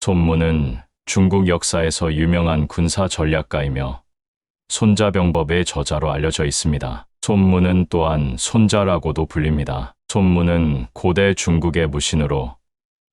손무는 중국 역사에서 유명한 군사 전략가이며 손자병법의 저자로 알려져 있습니다. 손무는 또한 손자라고도 불립니다. 손무는 고대 중국의 무신으로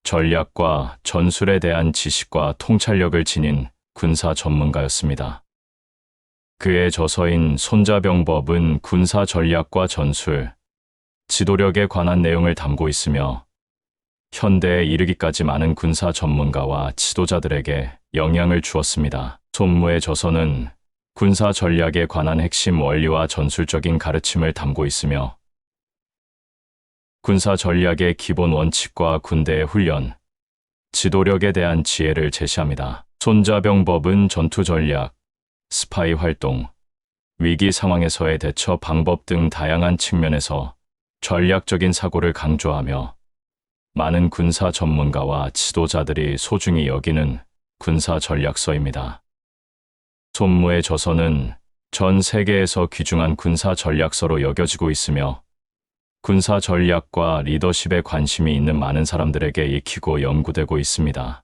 전략과 전술에 대한 지식과 통찰력을 지닌 군사 전문가였습니다. 그의 저서인 손자병법은 군사 전략과 전술, 지도력에 관한 내용을 담고 있으며 현대에 이르기까지 많은 군사 전문가와 지도자들에게 영향을 주었습니다. 손무의 저서는 군사 전략에 관한 핵심 원리와 전술적인 가르침을 담고 있으며 군사 전략의 기본 원칙과 군대의 훈련, 지도력에 대한 지혜를 제시합니다. 손자병법은 전투 전략, 스파이 활동, 위기 상황에서의 대처 방법 등 다양한 측면에서 전략적인 사고를 강조하며 많은 군사 전문가와 지도자들이 소중히 여기는 군사 전략서입니다. 손무의 저서는 전 세계에서 귀중한 군사 전략서로 여겨지고 있으며 군사 전략과 리더십에 관심이 있는 많은 사람들에게 익히고 연구되고 있습니다.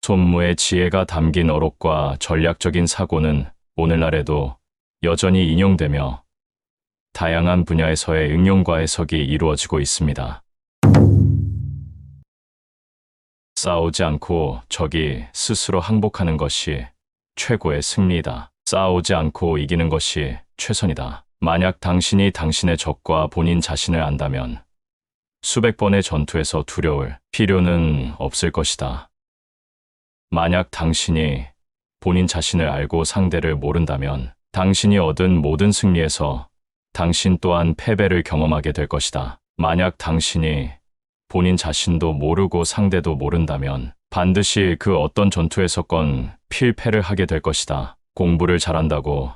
손무의 지혜가 담긴 어록과 전략적인 사고는 오늘날에도 여전히 인용되며 다양한 분야에서의 응용과 해석이 이루어지고 있습니다. 싸우지 않고 적이 스스로 항복하는 것이 최고의 승리이다. 싸우지 않고 이기는 것이 최선이다. 만약 당신이 당신의 적과 본인 자신을 안다면 수백 번의 전투에서 두려울 필요는 없을 것이다. 만약 당신이 본인 자신을 알고 상대를 모른다면 당신이 얻은 모든 승리에서 당신 또한 패배를 경험하게 될 것이다. 만약 당신이 본인 자신도 모르고 상대도 모른다면 반드시 그 어떤 전투에서건 필패를 하게 될 것이다. 공부를 잘한다고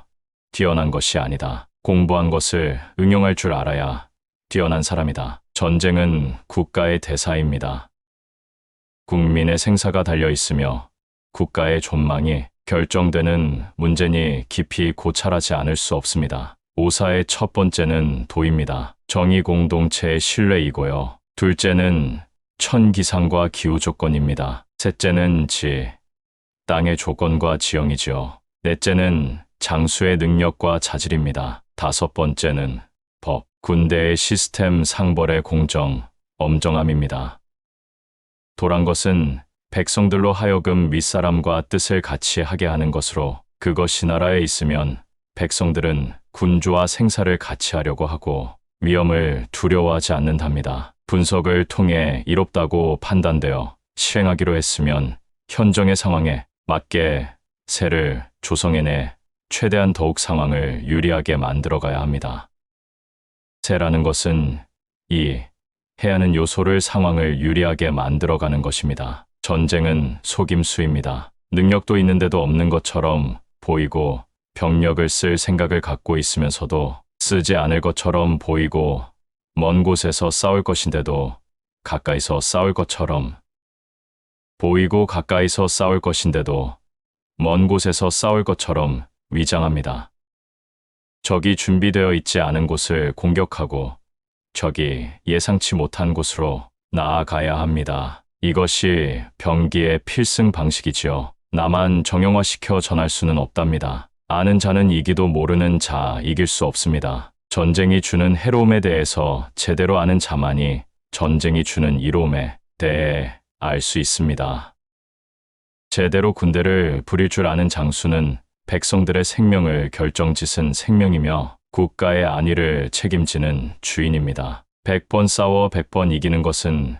뛰어난 것이 아니다. 공부한 것을 응용할 줄 알아야 뛰어난 사람이다. 전쟁은 국가의 대사입니다. 국민의 생사가 달려 있으며 국가의 존망이 결정되는 문제니 깊이 고찰하지 않을 수 없습니다. 오사의 첫 번째는 도입니다. 정의 공동체의 신뢰이고요. 둘째는 천기상과 기후 조건입니다. 셋째는 땅의 조건과 지형이지요. 넷째는 장수의 능력과 자질입니다. 다섯 번째는 법, 군대의 시스템, 상벌의 공정, 엄정함입니다. 도란 것은 백성들로 하여금 윗사람과 뜻을 같이 하게 하는 것으로 그것이 나라에 있으면 백성들은 군주와 생사를 같이 하려고 하고 위험을 두려워하지 않는답니다. 분석을 통해 이롭다고 판단되어 시행하기로 했으면 현정의 상황에 맞게 세를 조성해내 최대한 더욱 상황을 유리하게 만들어가야 합니다. 세라는 것은 해야 하는 요소를 상황을 유리하게 만들어가는 것입니다. 전쟁은 속임수입니다. 능력도 있는데도 없는 것처럼 보이고 병력을 쓸 생각을 갖고 있으면서도 쓰지 않을 것처럼 보이고 먼 곳에서 싸울 것인데도 가까이서 싸울 것처럼 보이고 가까이서 싸울 것인데도 먼 곳에서 싸울 것처럼 위장합니다. 적이 준비되어 있지 않은 곳을 공격하고 적이 예상치 못한 곳으로 나아가야 합니다. 이것이 병기의 필승 방식이지요. 나만 정형화시켜 전할 수는 없답니다. 아는 자는 이기도 모르는 자 이길 수 없습니다. 전쟁이 주는 해로움에 대해서 제대로 아는 자만이 전쟁이 주는 이로움에 대해 알 수 있습니다. 제대로 군대를 부릴 줄 아는 장수는 백성들의 생명을 결정짓은 생명이며 국가의 안위를 책임지는 주인입니다. 100번 싸워 100번 이기는 것은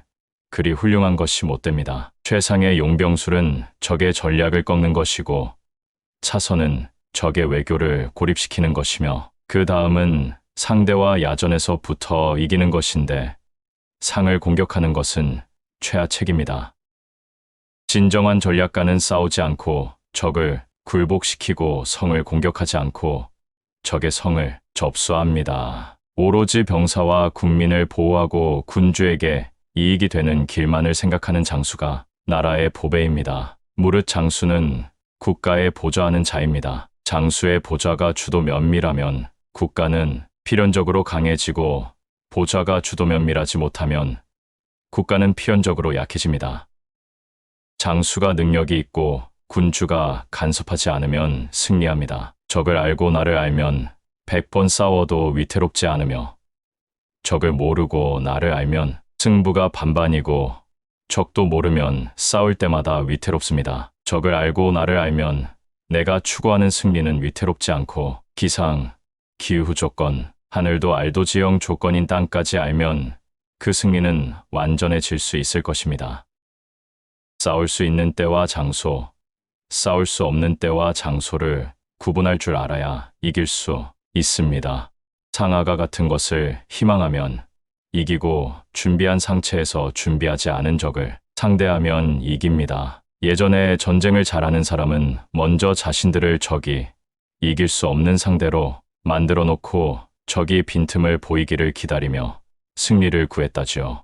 그리 훌륭한 것이 못 됩니다. 최상의 용병술은 적의 전략을 꺾는 것이고 차선은 적의 외교를 고립시키는 것이며 그 다음은 상대와 야전에서 붙어 이기는 것인데 상을 공격하는 것은 최하책입니다. 진정한 전략가는 싸우지 않고 적을 굴복시키고 성을 공격하지 않고 적의 성을 접수합니다. 오로지 병사와 국민을 보호하고 군주에게 이익이 되는 길만을 생각하는 장수가 나라의 보배입니다. 무릇 장수는 국가에 보좌하는 자입니다. 장수의 보좌가 주도 면밀하면 국가는 필연적으로 강해지고 보좌가 주도 면밀하지 못하면 국가는 필연적으로 약해집니다. 장수가 능력이 있고 군주가 간섭하지 않으면 승리합니다. 적을 알고 나를 알면 100번 싸워도 위태롭지 않으며 적을 모르고 나를 알면 승부가 반반이고 적도 모르면 싸울 때마다 위태롭습니다. 적을 알고 나를 알면 내가 추구하는 승리는 위태롭지 않고 기상, 기후 조건, 하늘도 알도지형 조건인 땅까지 알면 그 승리는 완전해질 수 있을 것입니다. 싸울 수 있는 때와 장소, 싸울 수 없는 때와 장소를 구분할 줄 알아야 이길 수 있습니다. 상아가 같은 것을 희망하면 이기고 준비한 상체에서 준비하지 않은 적을 상대하면 이깁니다. 예전에 전쟁을 잘하는 사람은 먼저 자신들을 적이 이길 수 없는 상대로 만들어 놓고 적이 빈틈을 보이기를 기다리며 승리를 구했다지요.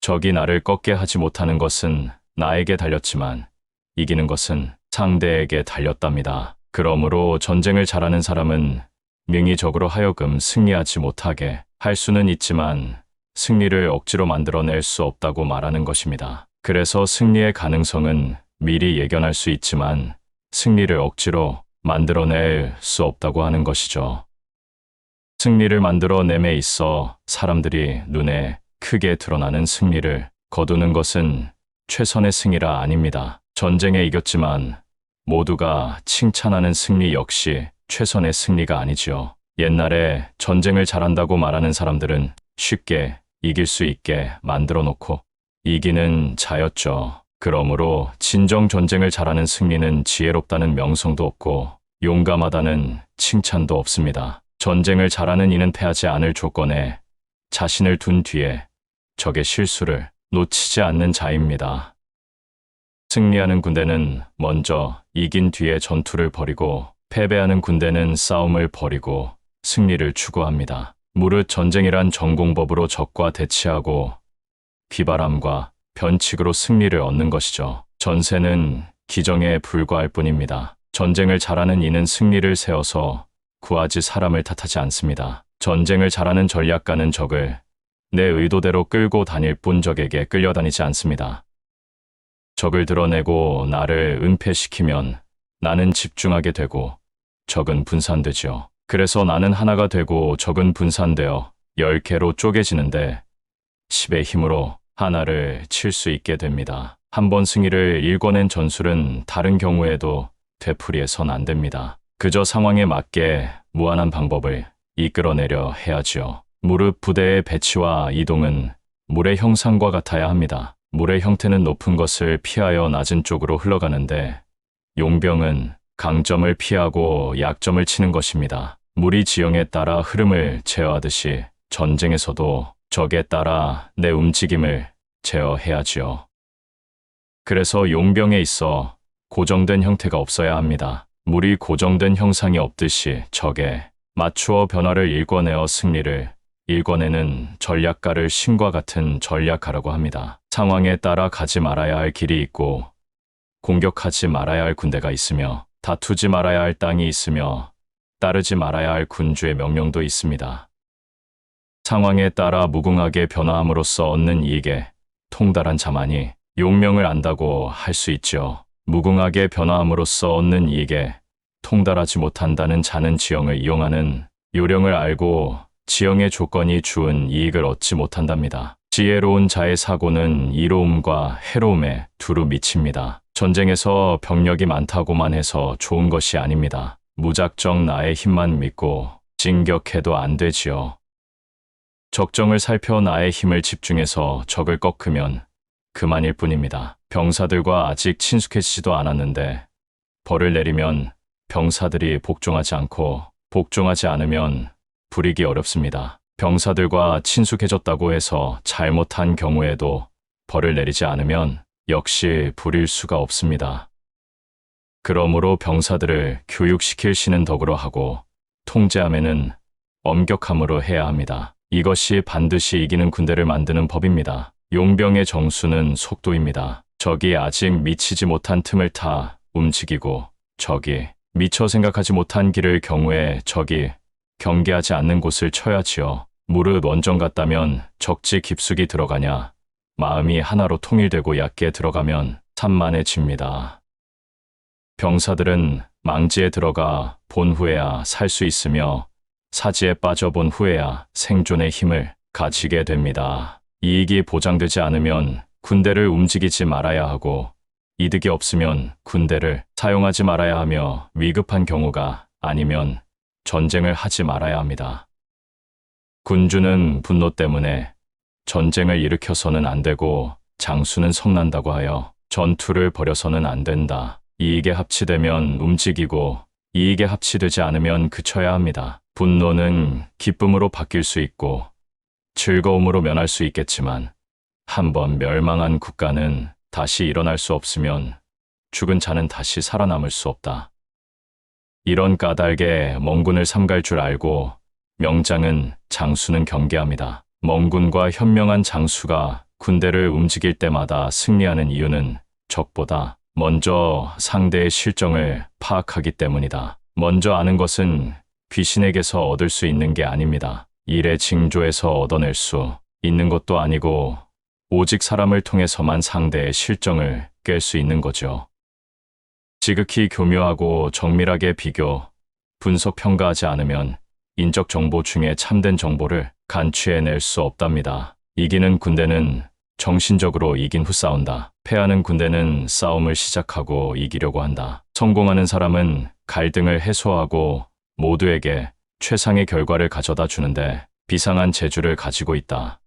적이 나를 꺾게 하지 못하는 것은 나에게 달렸지만 이기는 것은 상대에게 달렸답니다. 그러므로 전쟁을 잘하는 사람은 명의적으로 하여금 승리하지 못하게 할 수는 있지만 승리를 억지로 만들어낼 수 없다고 말하는 것입니다. 그래서 승리의 가능성은 미리 예견할 수 있지만 승리를 억지로 만들어낼 수 없다고 하는 것이죠. 승리를 만들어냄에 있어 사람들이 눈에 크게 드러나는 승리를 거두는 것은 최선의 승리라 아닙니다. 전쟁에 이겼지만 모두가 칭찬하는 승리 역시 최선의 승리가 아니지요. 옛날에 전쟁을 잘한다고 말하는 사람들은 쉽게 이길 수 있게 만들어 놓고 이기는 자였죠. 그러므로 진정 전쟁을 잘하는 승리는 지혜롭다는 명성도 없고 용감하다는 칭찬도 없습니다. 전쟁을 잘하는 이는 패하지 않을 조건에 자신을 둔 뒤에 적의 실수를 놓치지 않는 자입니다. 승리하는 군대는 먼저 이긴 뒤에 전투를 벌이고 패배하는 군대는 싸움을 벌이고 승리를 추구합니다. 무릇 전쟁이란 전공법으로 적과 대치하고 비바람과 변칙으로 승리를 얻는 것이죠. 전세는 기정에 불과할 뿐입니다. 전쟁을 잘하는 이는 승리를 세워서 구하지 사람을 탓하지 않습니다. 전쟁을 잘하는 전략가는 적을 내 의도대로 끌고 다닐 뿐 적에게 끌려다니지 않습니다. 적을 드러내고 나를 은폐시키면 나는 집중하게 되고 적은 분산되지요. 그래서 나는 하나가 되고 적은 분산되어 10개로 쪼개지는데 10의 힘으로 하나를 칠 수 있게 됩니다. 한 번 승리를 일궈낸 전술은 다른 경우에도 되풀이해선 안 됩니다. 그저 상황에 맞게 무한한 방법을 이끌어내려 해야지요. 무릇 부대의 배치와 이동은 물의 형상과 같아야 합니다. 물의 형태는 높은 것을 피하여 낮은 쪽으로 흘러가는데 용병은 강점을 피하고 약점을 치는 것입니다. 물이 지형에 따라 흐름을 제어하듯이 전쟁에서도 적에 따라 내 움직임을 제어해야지요. 그래서 용병에 있어 고정된 형태가 없어야 합니다. 물이 고정된 형상이 없듯이 적에 맞추어 변화를 일궈내어 승리를 일궈내는 전략가를 신과 같은 전략가라고 합니다. 상황에 따라 가지 말아야 할 길이 있고 공격하지 말아야 할 군대가 있으며 다투지 말아야 할 땅이 있으며 따르지 말아야 할 군주의 명령도 있습니다. 상황에 따라 무궁하게 변화함으로써 얻는 이익에 통달한 자만이 용명을 안다고 할 수 있죠. 무궁하게 변화함으로써 얻는 이익에 통달하지 못한다는 자는 지형을 이용하는 요령을 알고 지형의 조건이 주은 이익을 얻지 못한답니다. 지혜로운 자의 사고는 이로움과 해로움에 두루 미칩니다. 전쟁에서 병력이 많다고만 해서 좋은 것이 아닙니다. 무작정 나의 힘만 믿고 진격해도 안 되지요. 적정을 살펴 나의 힘을 집중해서 적을 꺾으면 그만일 뿐입니다. 병사들과 아직 친숙해지지도 않았는데 벌을 내리면 병사들이 복종하지 않고 복종하지 않으면 부리기 어렵습니다. 병사들과 친숙해졌다고 해서 잘못한 경우에도 벌을 내리지 않으면 역시 부릴 수가 없습니다. 그러므로 병사들을 교육시킬 시는 덕으로 하고 통제함에는 엄격함으로 해야 합니다. 이것이 반드시 이기는 군대를 만드는 법입니다. 용병의 정수는 속도입니다. 적이 아직 미치지 못한 틈을 타 움직이고 적이 미처 생각하지 못한 길을 경우에 적이 경계하지 않는 곳을 쳐야지요. 무릇 원정 같다면 적지 깊숙이 들어가냐 마음이 하나로 통일되고 얕게 들어가면 산만해집니다. 병사들은 망지에 들어가 본 후에야 살 수 있으며 사지에 빠져본 후에야 생존의 힘을 가지게 됩니다. 이익이 보장되지 않으면 군대를 움직이지 말아야 하고 이득이 없으면 군대를 사용하지 말아야 하며 위급한 경우가 아니면 전쟁을 하지 말아야 합니다. 군주는 분노 때문에 전쟁을 일으켜서는 안 되고 장수는 성난다고 하여 전투를 벌여서는 안 된다. 이익에 합치되면 움직이고 이익에 합치되지 않으면 그쳐야 합니다. 분노는 기쁨으로 바뀔 수 있고 즐거움으로 면할 수 있겠지만 한번 멸망한 국가는 다시 일어날 수 없으면 죽은 자는 다시 살아남을 수 없다. 이런 까닭에 멍군을 삼갈 줄 알고 명장은 장수는 경계합니다. 멍군과 현명한 장수가 군대를 움직일 때마다 승리하는 이유는 적보다 먼저 상대의 실정을 파악하기 때문이다. 먼저 아는 것은 귀신에게서 얻을 수 있는 게 아닙니다. 일의 징조에서 얻어낼 수 있는 것도 아니고 오직 사람을 통해서만 상대의 실정을 깰 수 있는 거죠. 지극히 교묘하고 정밀하게 비교, 분석, 평가하지 않으면 인적 정보 중에 참된 정보를 간취해낼 수 없답니다. 이기는 군대는 정신적으로 이긴 후 싸운다. 패하는 군대는 싸움을 시작하고 이기려고 한다. 성공하는 사람은 갈등을 해소하고 모두에게 최상의 결과를 가져다 주는데 비상한 재주를 가지고 있다.